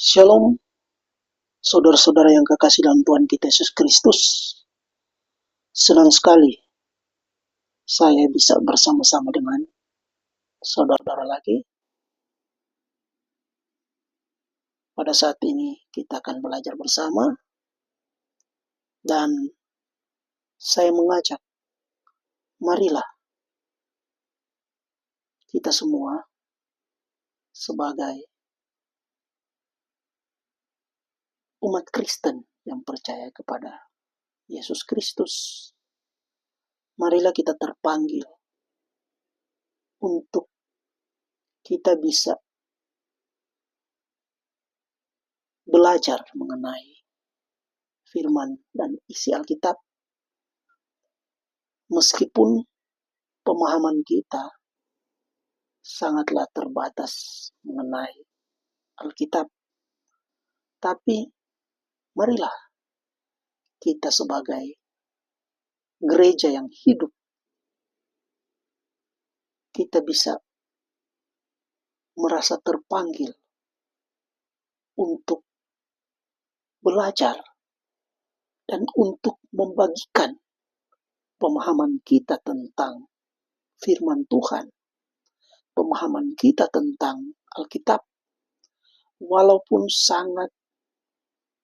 Shalom, saudara-saudara yang kekasih dalam Tuhan kita Yesus Kristus. Senang sekali saya bisa bersama-sama dengan saudara-saudara lagi. Pada saat ini kita akan belajar bersama. Dan saya mengajak, marilah kita semua sebagai umat Kristen yang percaya kepada Yesus Kristus, marilah kita terpanggil untuk kita bisa belajar mengenai firman dan isi Alkitab, meskipun pemahaman kita sangatlah terbatas mengenai Alkitab. Tapi marilah kita sebagai gereja yang hidup, kita bisa merasa terpanggil untuk belajar dan untuk membagikan pemahaman kita tentang firman Tuhan, pemahaman kita tentang Alkitab, walaupun sangat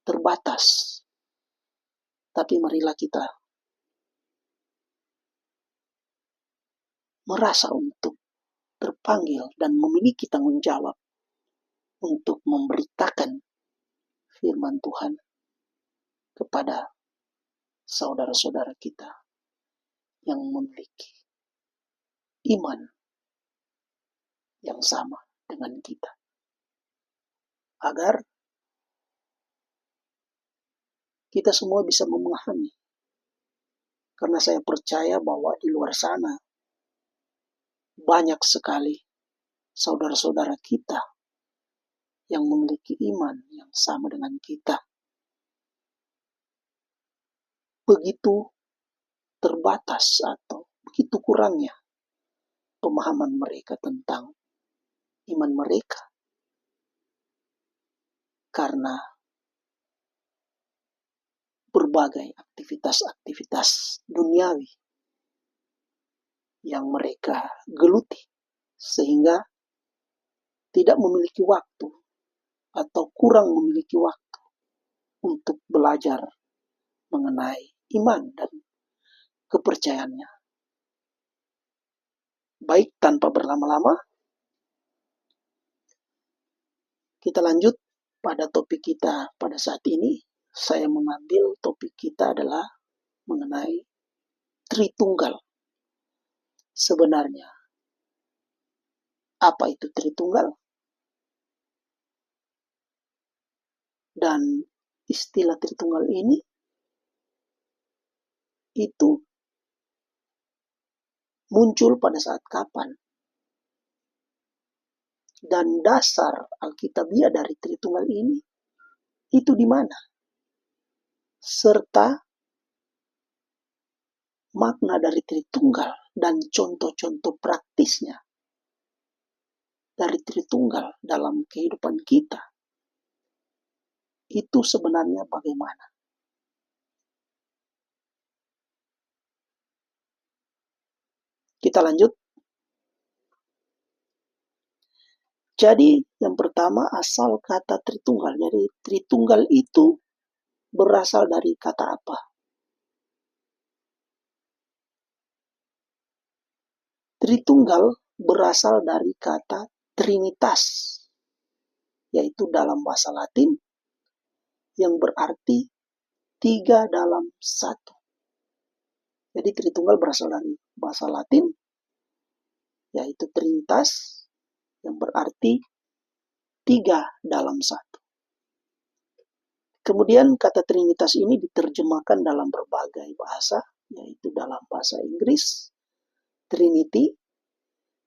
terbatas. Tapi marilah kita merasa untuk terpanggil dan memiliki tanggung jawab untuk memberitakan firman Tuhan kepada saudara-saudara kita yang memiliki iman yang sama dengan kita, agar kita semua bisa memahami. Karena saya percaya bahwa di luar sana banyak sekali saudara-saudara kita yang memiliki iman yang sama dengan kita. Begitu terbatas atau begitu kurangnya pemahaman mereka tentang iman mereka, karena berbagai aktivitas-aktivitas duniawi yang mereka geluti, sehingga tidak memiliki waktu atau kurang memiliki waktu untuk belajar mengenai iman dan kepercayaannya. Baik, tanpa berlama-lama, kita lanjut pada topik kita pada saat ini. Saya mengambil topik kita adalah mengenai Tritunggal. Sebenarnya, apa itu Tritunggal? Dan istilah Tritunggal ini itu muncul pada saat kapan? Dan dasar Alkitabiah dari Tritunggal ini itu di mana? Serta makna dari Tritunggal dan contoh-contoh praktisnya dari Tritunggal dalam kehidupan kita itu sebenarnya bagaimana? Kita lanjut. Jadi yang pertama, asal kata Tritunggal. Jadi Tritunggal itu berasal dari kata apa? Tritunggal berasal dari kata Trinitas, yaitu dalam bahasa Latin yang berarti tiga dalam satu. Jadi Tritunggal berasal dari bahasa Latin, yaitu Trinitas, yang berarti tiga dalam satu. Kemudian kata Trinitas ini diterjemahkan dalam berbagai bahasa, yaitu dalam bahasa Inggris, Trinity,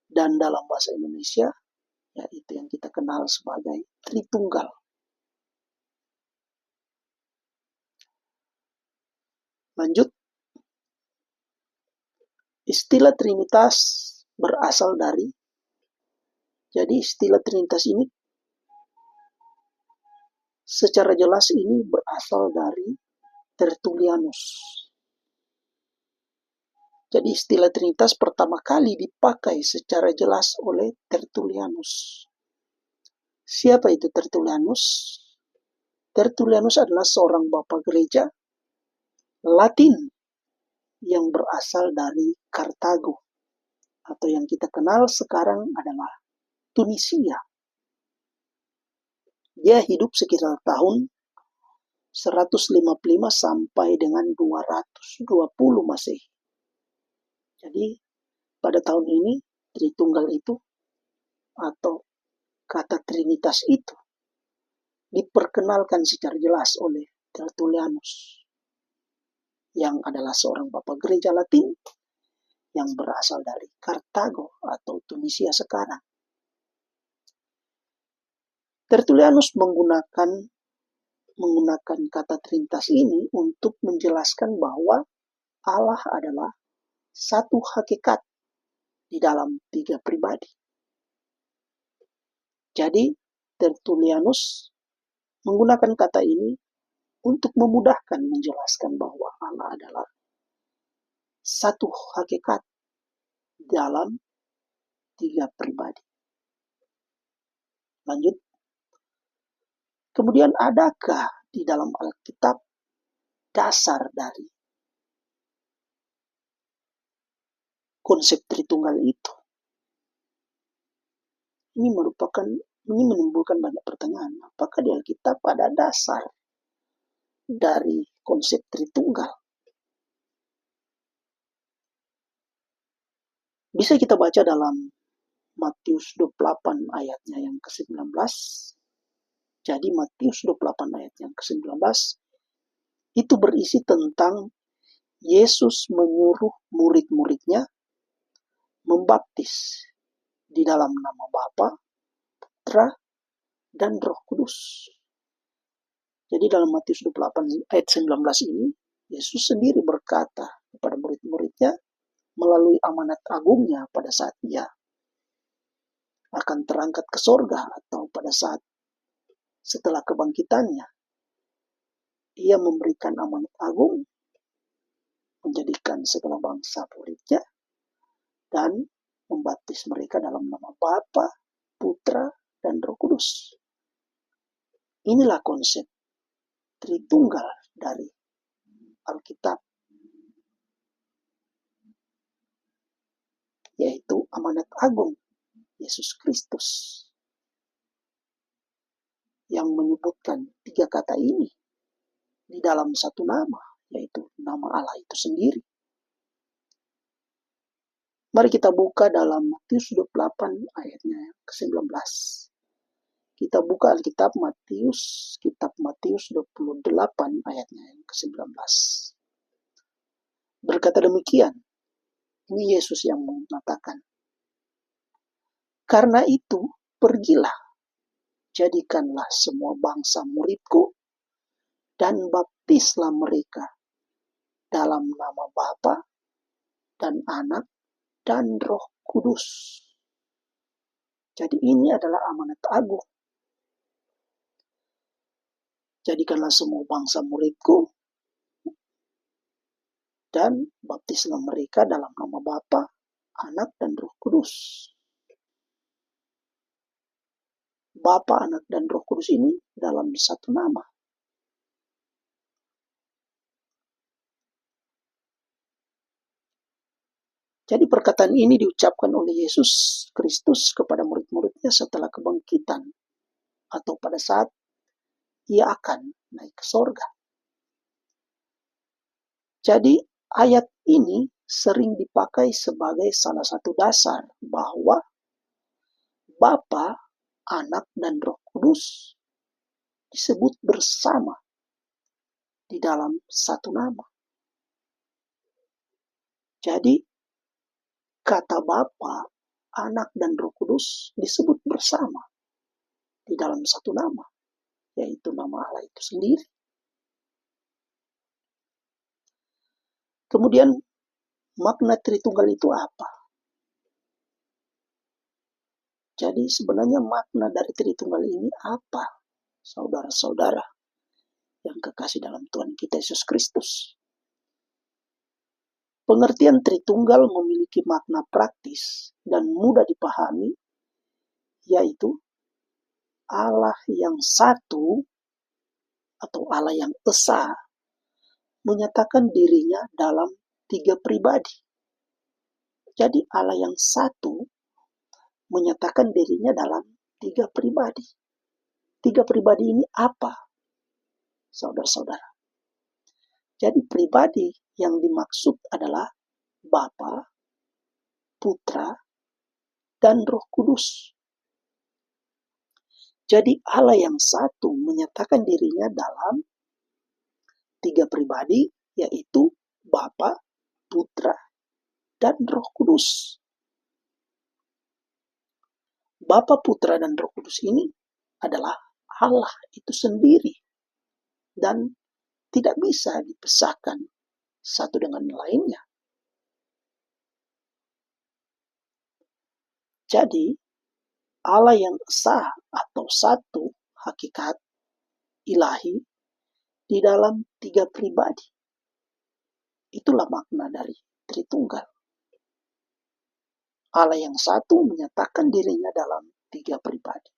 dan dalam bahasa Indonesia, yaitu yang kita kenal sebagai Tritunggal. Lanjut. Istilah Trinitas berasal dari, jadi istilah Trinitas ini secara jelas ini berasal dari Tertullianus. Jadi istilah Trinitas pertama kali dipakai secara jelas oleh Tertullianus. Siapa itu Tertullianus? Tertullianus adalah seorang bapak gereja Latin yang berasal dari Kartago, atau yang kita kenal sekarang adalah Tunisia. Dia hidup sekitar tahun 155 sampai dengan 220 Masehi. Jadi pada tahun ini Tritunggal itu atau kata Trinitas itu diperkenalkan secara jelas oleh Tertullianus, yang adalah seorang bapak gereja Latin yang berasal dari Kartago atau Tunisia sekarang. Tertullianus menggunakan kata Trinitas ini untuk menjelaskan bahwa Allah adalah satu hakikat di dalam tiga pribadi. Jadi Tertullianus menggunakan kata ini untuk memudahkan menjelaskan bahwa Allah adalah satu hakikat dalam tiga pribadi. Lanjut. Kemudian adakah di dalam Alkitab dasar dari konsep Tritunggal itu? Ini menimbulkan banyak pertanyaan. Apakah di Alkitab ada dasar dari konsep Tritunggal? Bisa kita baca dalam Matius 28 ayatnya yang ke-19. Jadi Matius 28 ayat yang ke-19 itu berisi tentang Yesus menyuruh murid-muridnya membaptis di dalam nama Bapa, Putra, dan Roh Kudus. Jadi dalam Matius 28 ayat 19 ini, Yesus sendiri berkata kepada murid-muridnya melalui amanat agungnya pada saat Ia akan terangkat ke sorga atau pada saat setelah kebangkitannya. Ia memberikan amanat agung menjadikan segala bangsa muridnya dan membaptis mereka dalam nama Bapa, Putra, dan Roh Kudus. Inilah konsep Tritunggal dari Alkitab, yaitu amanat agung Yesus Kristus yang menyebutkan tiga kata ini di dalam satu nama, yaitu nama Allah itu sendiri. Mari kita buka dalam Matius 28 ayatnya ke-19. Kita buka Alkitab Matius, kitab Matius 28 ayatnya yang ke-19. Berkata demikian, ini Yesus yang mengatakan, "Karena itu pergilah, jadikanlah semua bangsa muridku, dan baptislah mereka dalam nama Bapa dan Anak dan Roh Kudus." Jadi ini adalah amanat agung. Jadikanlah semua bangsa muridku, dan baptislah mereka dalam nama Bapa, Anak, dan Roh Kudus. Bapa, Anak, dan Roh Kudus ini dalam satu nama. Jadi perkataan ini diucapkan oleh Yesus Kristus kepada murid-muridnya setelah kebangkitan atau pada saat Ia akan naik ke sorga. Jadi ayat ini sering dipakai sebagai salah satu dasar bahwa Bapa, Anak, dan Roh Kudus disebut bersama di dalam satu nama. Jadi kata Bapa, Anak, dan Roh Kudus disebut bersama di dalam satu nama, yaitu nama Allah itu sendiri. Kemudian makna Tritunggal itu apa? Jadi sebenarnya makna dari Tritunggal ini apa? saudara-saudara yang kekasih dalam Tuhan kita Yesus Kristus. Pengertian Tritunggal memiliki makna praktis dan mudah dipahami, yaitu Allah yang satu atau Allah yang esa menyatakan dirinya dalam 3 pribadi. Jadi Allah yang satu menyatakan dirinya dalam 3 pribadi. 3 pribadi ini apa, saudara-saudara? Jadi pribadi yang dimaksud adalah Bapa, Putra, dan Roh Kudus. Jadi Allah yang satu menyatakan dirinya dalam 3 pribadi, yaitu Bapa, Putra, dan Roh Kudus. Bapa, Putra, dan Roh Kudus ini adalah Allah itu sendiri dan tidak bisa dipisahkan satu dengan lainnya. Jadi Allah yang esa atau satu hakikat ilahi di dalam 3 pribadi. Itulah makna dari Tritunggal. Allah yang satu menyatakan dirinya dalam 3 pribadi,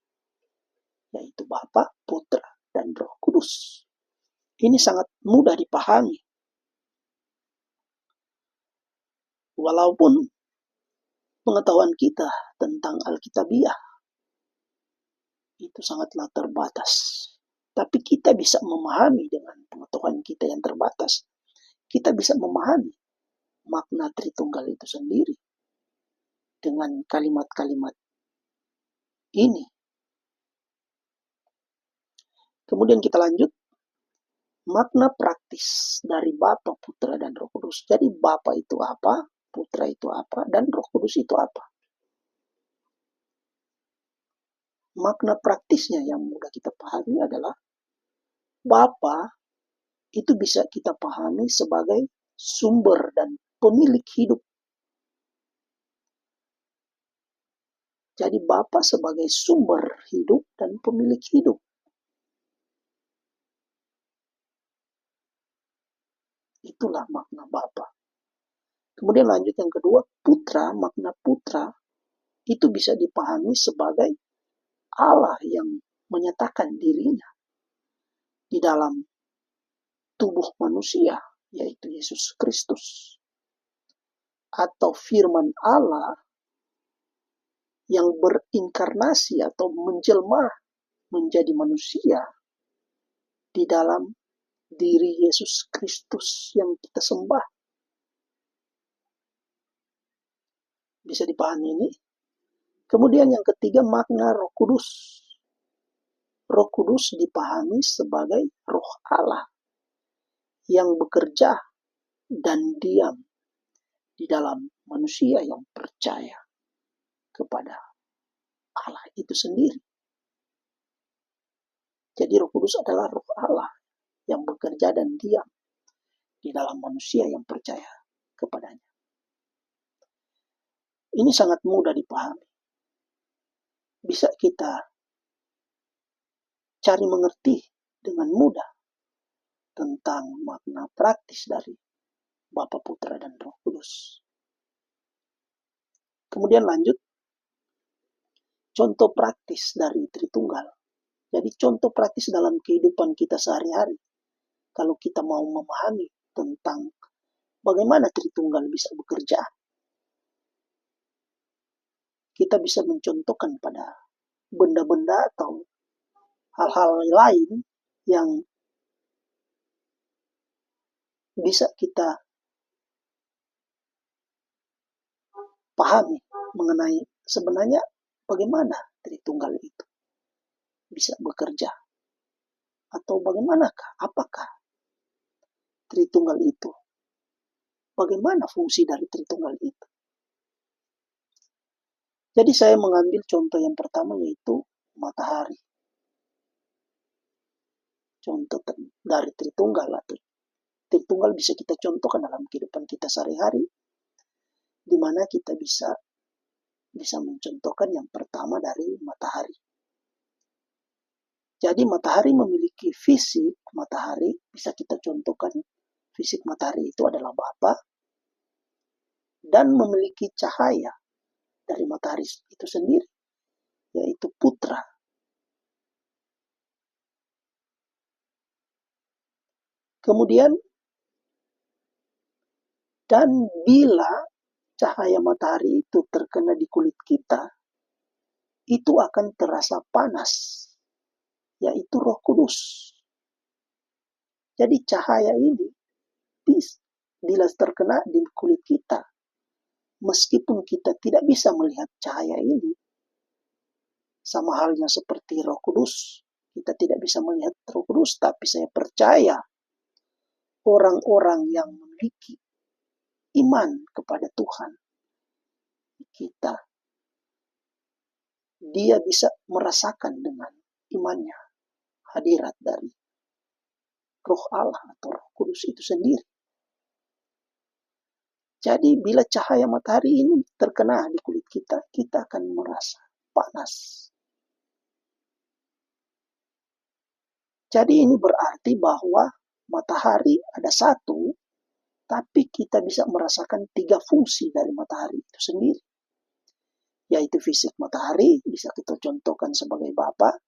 yaitu Bapa, Putra, dan Roh Kudus. Ini sangat mudah dipahami. Walaupun pengetahuan kita tentang Alkitabiah itu sangatlah terbatas, tapi kita bisa memahami dengan pengetahuan kita yang terbatas. Kita bisa memahami makna Tritunggal itu sendiri dengan kalimat-kalimat ini. Kemudian kita lanjut. Makna praktis dari Bapa, Putra, dan Roh Kudus. Jadi Bapa itu apa, Putra itu apa, dan Roh Kudus itu apa? Makna praktisnya yang mudah kita pahami adalah Bapa itu bisa kita pahami sebagai sumber dan pemilik hidup. Jadi Bapa sebagai sumber hidup dan pemilik hidup. Itulah makna Bapa. Kemudian lanjut yang kedua, Putra, makna Putra itu bisa dipahami sebagai Allah yang menyatakan dirinya di dalam tubuh manusia, yaitu Yesus Kristus. Atau firman Allah yang berinkarnasi atau menjelma menjadi manusia di dalam diri Yesus Kristus yang kita sembah. Bisa dipahami ini? Kemudian yang ketiga, makna Roh Kudus. Roh Kudus dipahami sebagai Roh Allah yang bekerja dan diam di dalam manusia yang percaya kepada Allah itu sendiri. Jadi Roh Kudus adalah Roh Allah yang bekerja dan diam di dalam manusia yang percaya kepadanya. Ini sangat mudah dipahami. Bisa kita cari mengerti dengan mudah tentang makna praktis dari Bapa, Putra, dan Roh Kudus. Kemudian lanjut, contoh praktis dari Tritunggal. Jadi contoh praktis dalam kehidupan kita sehari-hari. Kalau kita mau memahami tentang bagaimana Tritunggal bisa bekerja, kita bisa mencontohkan pada benda-benda atau hal-hal lain yang bisa kita pahami mengenai sebenarnya bagaimana Tritunggal itu bisa bekerja. Atau bagaimanakah, apakah Tritunggal itu? Bagaimana fungsi dari Tritunggal itu? Jadi saya mengambil contoh yang pertama yaitu matahari. Contoh dari Tritunggal atau Tritunggal bisa kita contohkan dalam kehidupan kita sehari-hari, di mana kita bisa mencontohkan yang pertama dari matahari. Jadi matahari memiliki fisik matahari, bisa kita contohkan fisik matahari itu adalah Bapa, dan memiliki cahaya dari matahari itu sendiri, yaitu Putra. Kemudian, dan bila cahaya matahari itu terkena di kulit kita, itu akan terasa panas, yaitu Roh Kudus. Jadi cahaya ini bila terkena di kulit kita, meskipun kita tidak bisa melihat cahaya ini, sama halnya seperti Roh Kudus, kita tidak bisa melihat Roh Kudus, tapi saya percaya orang-orang yang memiliki iman kepada Tuhan kita, dia bisa merasakan dengan imannya hadirat dari Roh Allah atau Roh Kudus itu sendiri. Jadi bila cahaya matahari ini terkena di kulit kita, kita akan merasa panas. Jadi ini berarti bahwa matahari ada satu, tapi kita bisa merasakan 3 fungsi dari matahari itu sendiri. Yaitu fisik matahari bisa kita contohkan sebagai Bapa,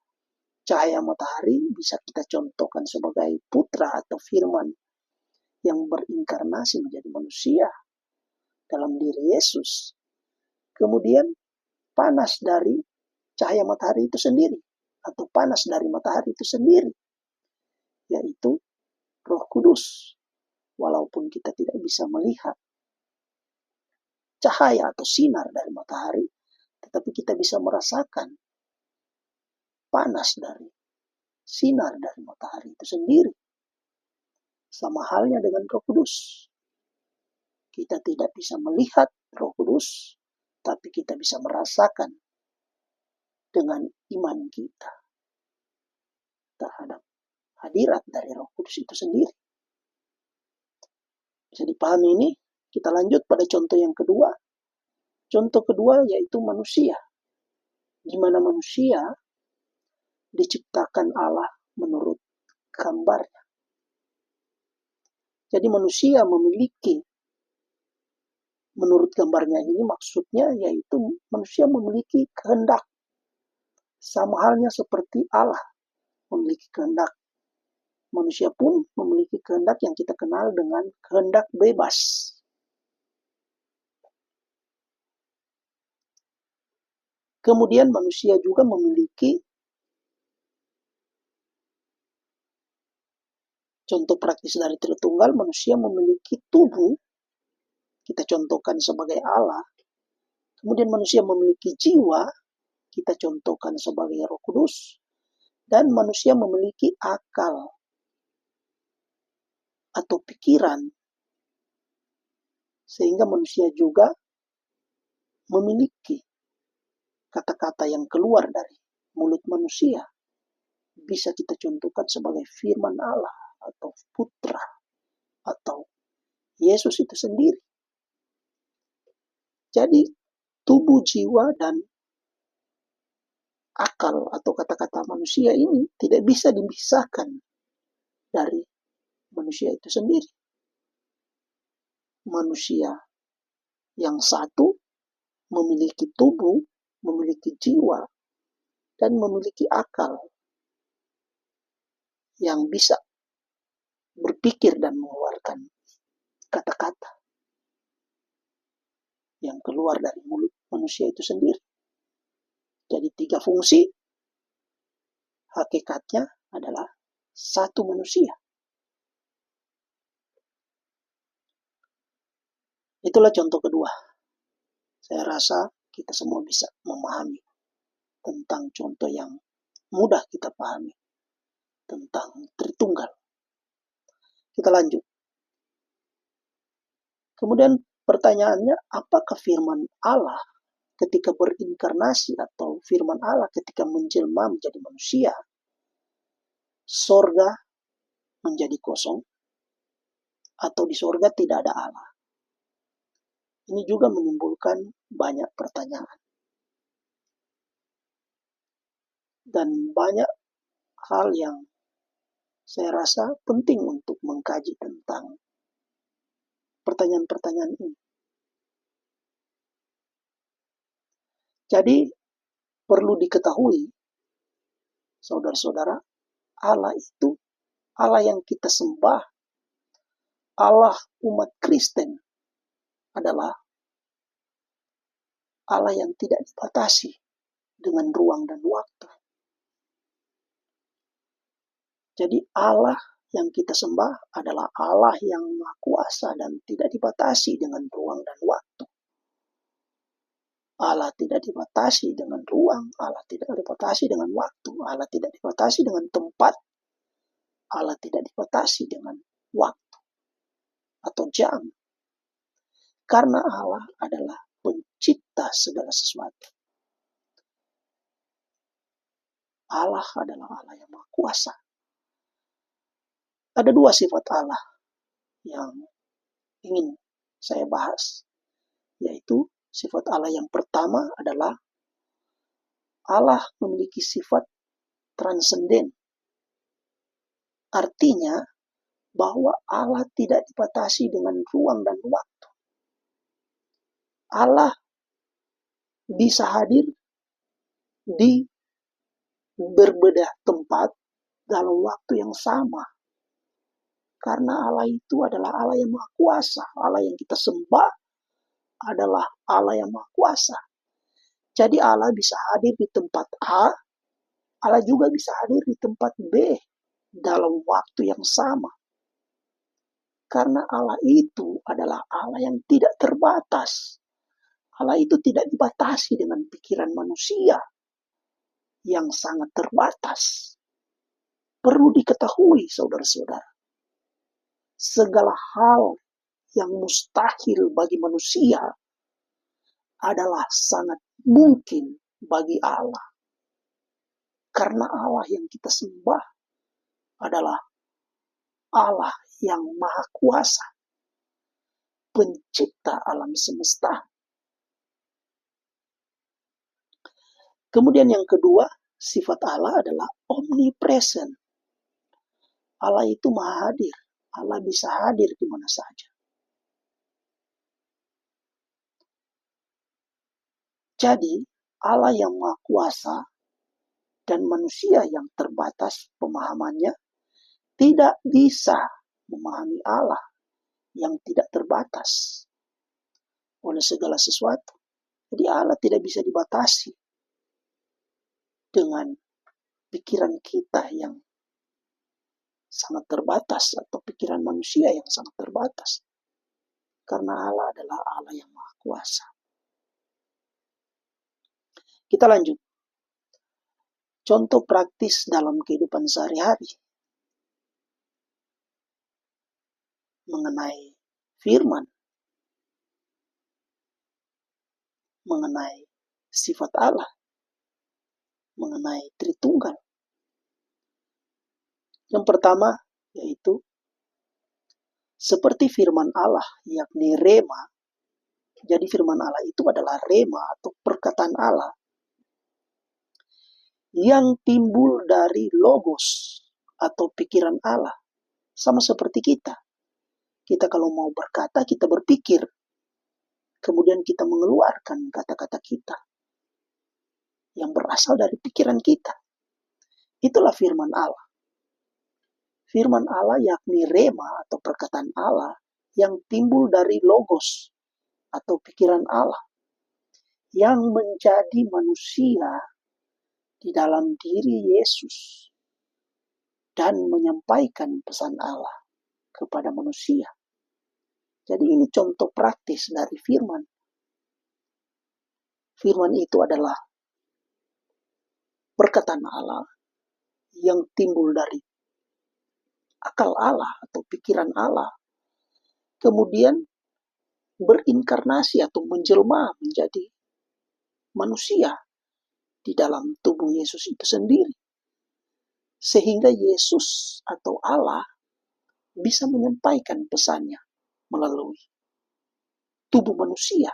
cahaya matahari bisa kita contohkan sebagai Putra atau Firman yang berinkarnasi menjadi manusia dalam diri Yesus. Kemudian panas dari cahaya matahari itu sendiri, atau panas dari matahari itu sendiri, yaitu Roh Kudus. Walaupun kita tidak bisa melihat cahaya atau sinar dari matahari, tetapi kita bisa merasakan panas dari sinar dari matahari itu sendiri. Sama halnya dengan Roh Kudus. Kita tidak bisa melihat Roh Kudus, tapi kita bisa merasakan dengan iman kita terhadap hadirat dari Roh Kudus itu sendiri. Bisa dipahami ini? Kita lanjut pada contoh yang kedua. Contoh kedua yaitu manusia. Di mana manusia diciptakan Allah menurut gambarnya. Jadi manusia memiliki, menurut gambarnya ini maksudnya yaitu manusia memiliki kehendak. Sama halnya seperti Allah memiliki kehendak. Manusia pun memiliki kehendak yang kita kenal dengan kehendak bebas. Kemudian manusia juga memiliki, contoh praktis dari Tritunggal, manusia memiliki tubuh, kita contohkan sebagai Allah. Kemudian manusia memiliki jiwa, kita contohkan sebagai Roh Kudus. Dan manusia memiliki akal atau pikiran, sehingga manusia juga memiliki kata-kata yang keluar dari mulut manusia. Bisa kita contohkan sebagai firman Allah atau Putra atau Yesus itu sendiri. Jadi tubuh, jiwa, dan akal atau kata-kata manusia ini tidak bisa dipisahkan dari manusia itu sendiri. Manusia yang satu memiliki tubuh, memiliki jiwa, dan memiliki akal yang bisa berpikir dan mengeluarkan kata-kata yang keluar dari mulut manusia itu sendiri. Jadi 3 fungsi, hakikatnya adalah satu manusia. Itulah contoh kedua. Saya rasa kita semua bisa memahami tentang contoh yang mudah kita pahami tentang Tritunggal. Kita lanjut. Kemudian pertanyaannya, apakah firman Allah ketika berinkarnasi atau firman Allah ketika menjelma menjadi manusia, sorga menjadi kosong, atau di sorga tidak ada Allah? Ini juga menimbulkan banyak pertanyaan. Dan banyak hal yang saya rasa penting untuk mengkaji tentang pertanyaan-pertanyaan ini. Jadi perlu diketahui, saudara-saudara, Allah itu Allah yang kita sembah, Allah umat Kristen adalah Allah yang tidak dibatasi dengan ruang dan waktu. Jadi Allah yang kita sembah adalah Allah yang Maha Kuasa dan tidak dibatasi dengan ruang dan waktu. Allah tidak dibatasi dengan ruang, Allah tidak dibatasi dengan waktu, Allah tidak dibatasi dengan tempat, Allah tidak dibatasi dengan waktu atau jam. Karena Allah adalah pencipta segala sesuatu. Allah adalah Allah yang Maha Kuasa. Ada dua sifat Allah yang ingin saya bahas, yaitu sifat Allah yang pertama adalah Allah memiliki sifat transenden. Artinya bahwa Allah tidak dibatasi dengan ruang dan waktu. Allah bisa hadir di berbeda tempat dalam waktu yang sama. Karena Allah itu adalah Allah yang Maha Kuasa. Allah yang kita sembah adalah Allah yang Maha Kuasa. Jadi Allah bisa hadir di tempat A, Allah juga bisa hadir di tempat B dalam waktu yang sama. Karena Allah itu adalah Allah yang tidak terbatas. Allah itu tidak dibatasi dengan pikiran manusia yang sangat terbatas. Perlu diketahui, saudara-saudara, segala hal yang mustahil bagi manusia adalah sangat mungkin bagi Allah. Karena Allah yang kita sembah adalah Allah yang Maha Kuasa, pencipta alam semesta. Kemudian yang kedua, sifat Allah adalah omnipresent. Allah itu maha hadir. Allah bisa hadir di mana saja. Jadi, Allah yang Maha Kuasa dan manusia yang terbatas pemahamannya tidak bisa memahami Allah yang tidak terbatas oleh segala sesuatu. Jadi Allah tidak bisa dibatasi dengan pikiran kita yang sangat terbatas atau pikiran manusia yang sangat terbatas. Karena Allah adalah Allah yang Maha Kuasa. Kita lanjut. Contoh praktis dalam kehidupan sehari-hari mengenai firman, mengenai sifat Allah, mengenai Tritunggal. Yang pertama yaitu seperti firman Allah, yakni rema. Jadi firman Allah itu adalah rema atau perkataan Allah yang timbul dari logos atau pikiran Allah. Sama seperti kita. Kita kalau mau berkata, kita berpikir. Kemudian kita mengeluarkan kata-kata kita yang berasal dari pikiran kita. Itulah firman Allah. Firman Allah yakni rema atau perkataan Allah yang timbul dari logos atau pikiran Allah yang menjadi manusia di dalam diri Yesus dan menyampaikan pesan Allah kepada manusia. Jadi ini contoh praktis dari firman. Firman itu adalah perkataan Allah yang timbul dari akal Allah atau pikiran Allah. Kemudian berinkarnasi atau menjelma menjadi manusia di dalam tubuh Yesus itu sendiri. Sehingga Yesus atau Allah bisa menyampaikan pesannya melalui tubuh manusia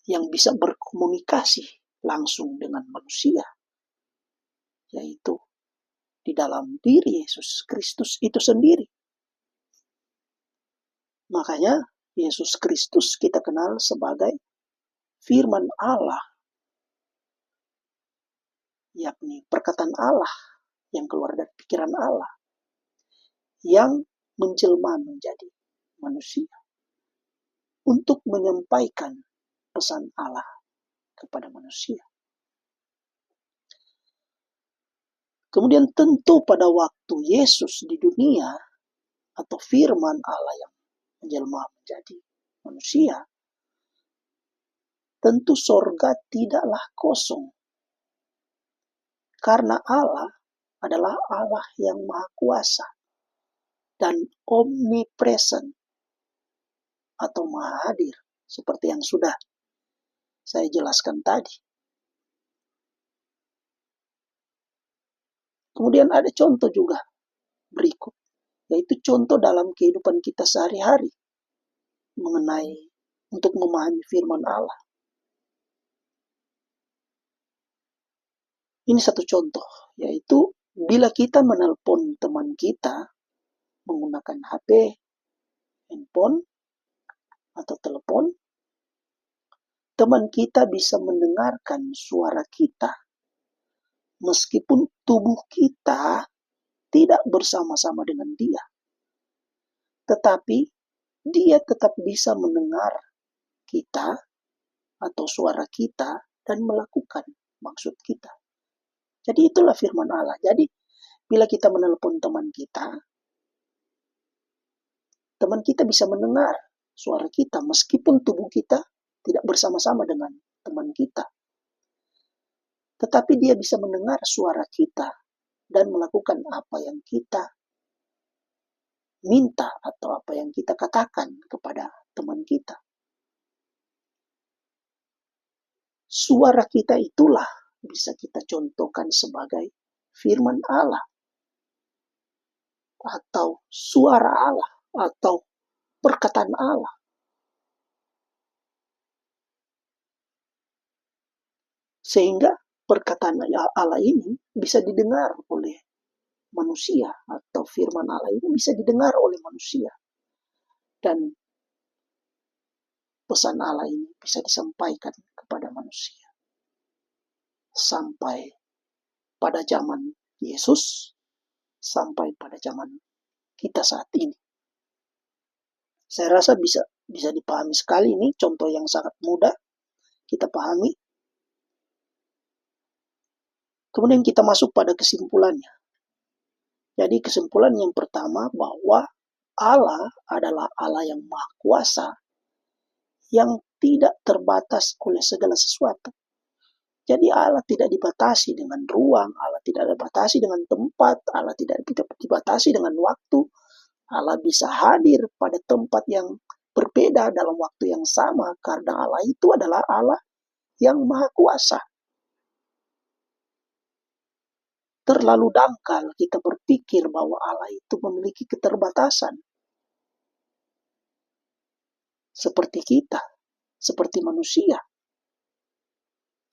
yang bisa berkomunikasi langsung dengan manusia. yaitu di dalam diri Yesus Kristus itu sendiri. Makanya Yesus Kristus kita kenal sebagai firman Allah, yakni perkataan Allah yang keluar dari pikiran Allah, yang menjelma menjadi manusia untuk menyampaikan pesan Allah kepada manusia. Kemudian tentu pada waktu Yesus di dunia, atau firman Allah yang menjelma menjadi manusia, tentu sorga tidaklah kosong. Karena Allah adalah Allah yang maha kuasa dan omnipresent atau maha hadir, seperti yang sudah saya jelaskan tadi. Kemudian ada contoh juga berikut, yaitu contoh dalam kehidupan kita sehari-hari mengenai untuk memahami firman Allah. Ini satu contoh, yaitu bila kita menelpon teman kita menggunakan HP, handphone, atau telepon, teman kita bisa mendengarkan suara kita meskipun tubuh kita tidak bersama-sama dengan dia. Tetapi dia tetap bisa mendengar kita atau suara kita dan melakukan maksud kita. Jadi itulah firman Allah. Jadi bila kita menelpon teman kita bisa mendengar suara kita meskipun tubuh kita tidak bersama-sama dengan teman kita. Tetapi dia bisa mendengar suara kita dan melakukan apa yang kita minta atau apa yang kita katakan kepada teman kita. Suara kita itulah bisa kita contohkan sebagai firman Allah atau suara Allah atau perkataan Allah. Sehingga perkataan Allah ini bisa didengar oleh manusia, atau firman Allah ini bisa didengar oleh manusia. Dan pesan Allah ini bisa disampaikan kepada manusia. Sampai pada zaman Yesus, sampai pada zaman kita saat ini. Saya rasa bisa dipahami sekali, ini contoh yang sangat mudah kita pahami. Kemudian kita masuk pada kesimpulannya. Jadi kesimpulan yang pertama bahwa Allah adalah Allah yang maha kuasa, yang tidak terbatas oleh segala sesuatu. Jadi Allah tidak dibatasi dengan ruang, Allah tidak dibatasi dengan tempat, Allah tidak dibatasi dengan waktu. Allah bisa hadir pada tempat yang berbeda dalam waktu yang sama, karena Allah itu adalah Allah yang maha kuasa. Terlalu dangkal kita berpikir bahwa Allah itu memiliki keterbatasan. Seperti kita, seperti manusia.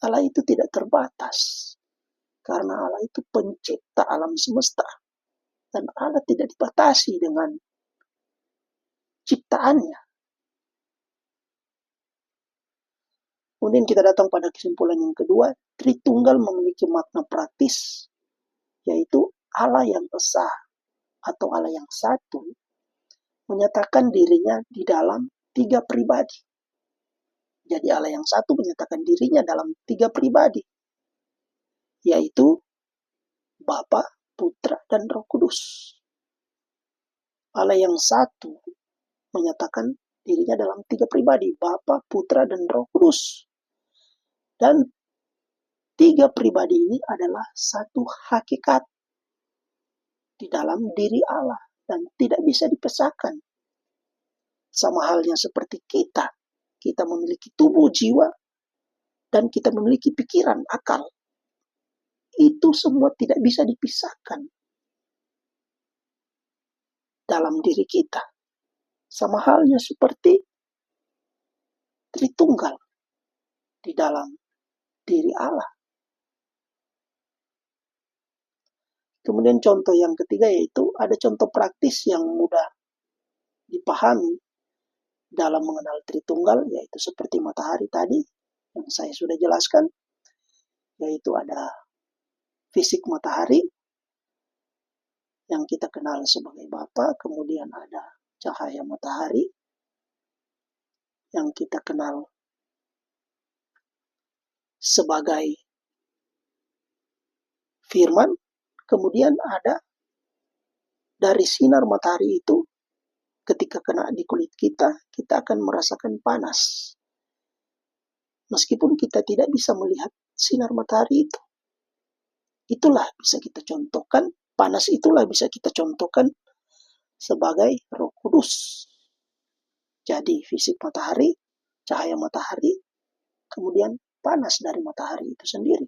Allah itu tidak terbatas. Karena Allah itu pencipta alam semesta. Dan Allah tidak dibatasi dengan ciptaannya. Kemudian kita datang pada kesimpulan yang kedua. Tritunggal memiliki makna praktis, yaitu Allah yang esa atau Allah yang satu menyatakan dirinya di dalam 3 pribadi. Jadi Allah yang satu menyatakan dirinya dalam 3 pribadi, yaitu Bapa, Putra, dan Roh Kudus. Allah yang satu menyatakan dirinya dalam 3 pribadi, Bapa, Putra, dan Roh Kudus. Dan 3 pribadi ini adalah satu hakikat di dalam diri Allah dan tidak bisa dipisahkan. Sama halnya seperti kita memiliki tubuh, jiwa, dan kita memiliki pikiran, akal. Itu semua tidak bisa dipisahkan dalam diri kita. Sama halnya seperti Tritunggal di dalam diri Allah. Kemudian contoh yang ketiga yaitu ada contoh praktis yang mudah dipahami dalam mengenal Tritunggal, yaitu seperti matahari tadi yang saya sudah jelaskan, yaitu ada fisik matahari yang kita kenal sebagai Bapa, kemudian ada cahaya matahari yang kita kenal sebagai firman, kemudian ada dari sinar matahari itu ketika kena di kulit kita, kita akan merasakan panas. Meskipun kita tidak bisa melihat sinar matahari itu. Itulah bisa kita contohkan, panas itulah bisa kita contohkan sebagai Roh Kudus. Jadi fisik matahari, cahaya matahari, kemudian panas dari matahari itu sendiri.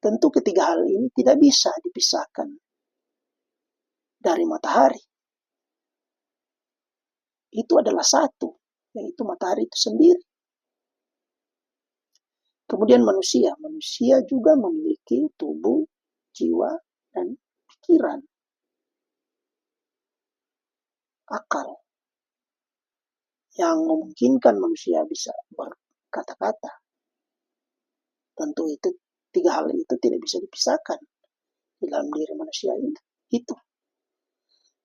Tentu ketiga hal ini tidak bisa dipisahkan dari matahari. Itu adalah satu, yaitu matahari itu sendiri. Kemudian manusia juga memiliki tubuh, jiwa, dan pikiran, akal, yang memungkinkan manusia bisa berkata-kata. Tentu itu, tiga hal itu tidak bisa dipisahkan di dalam diri manusia itu.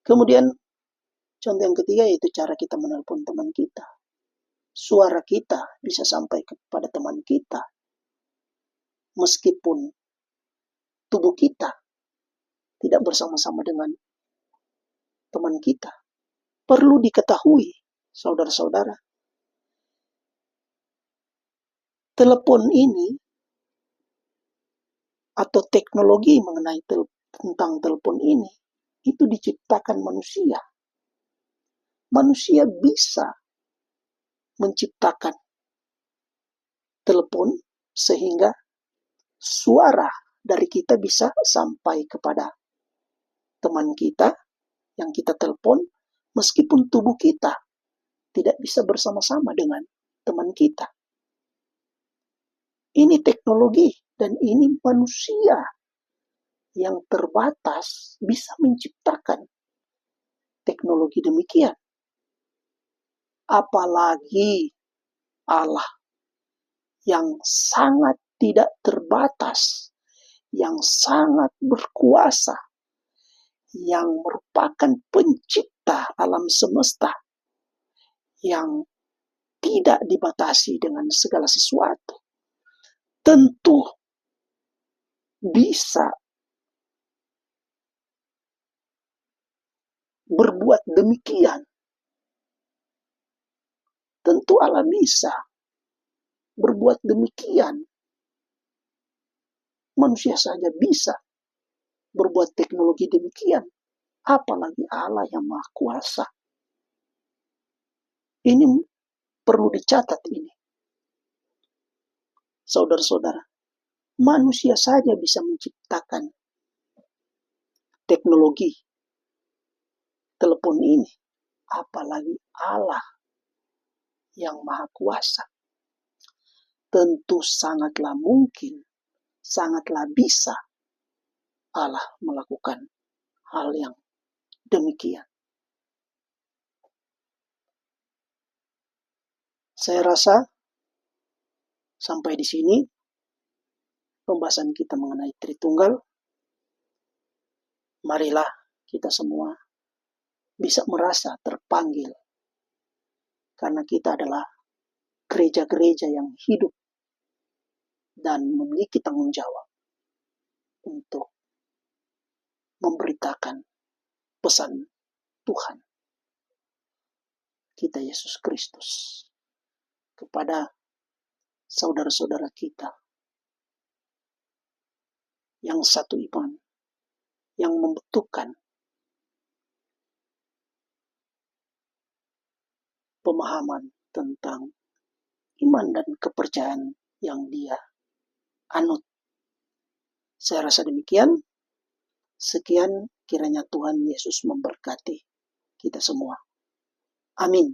Kemudian contoh yang ketiga yaitu cara kita menelpon teman kita. Suara kita bisa sampai kepada teman kita meskipun tubuh kita tidak bersama-sama dengan teman kita. Perlu diketahui, saudara-saudara, telepon ini atau teknologi mengenai tentang telepon ini itu diciptakan manusia. Manusia bisa menciptakan telepon sehingga suara dari kita bisa sampai kepada teman kita yang kita telepon, meskipun tubuh kita tidak bisa bersama-sama dengan teman kita. Ini teknologi dan ini manusia yang terbatas bisa menciptakan teknologi demikian. Apalagi Allah yang sangat tidak terbatas, yang sangat berkuasa, yang merupakan pencipta alam semesta, yang tidak dibatasi dengan segala sesuatu, tentu bisa berbuat demikian. Tentu Allah bisa berbuat demikian. Manusia saja bisa berbuat teknologi demikian. Apalagi Allah yang Maha Kuasa. Ini perlu dicatat ini. Saudara-saudara, manusia saja bisa menciptakan teknologi telepon ini. Apalagi Allah yang Maha Kuasa. Tentu sangatlah mungkin, sangatlah bisa Allah melakukan hal yang demikian. Saya rasa sampai di sini pembahasan kita mengenai Tritunggal. Marilah kita semua bisa merasa terpanggil karena kita adalah gereja-gereja yang hidup dan memiliki tanggung jawab untuk memberitakan pesan Tuhan kita Yesus Kristus kepada saudara-saudara kita yang satu iman, yang membutuhkan pemahaman tentang iman dan kepercayaan yang dia anut. Saya rasa demikian. Sekian, kiranya Tuhan Yesus memberkati kita semua. Amin.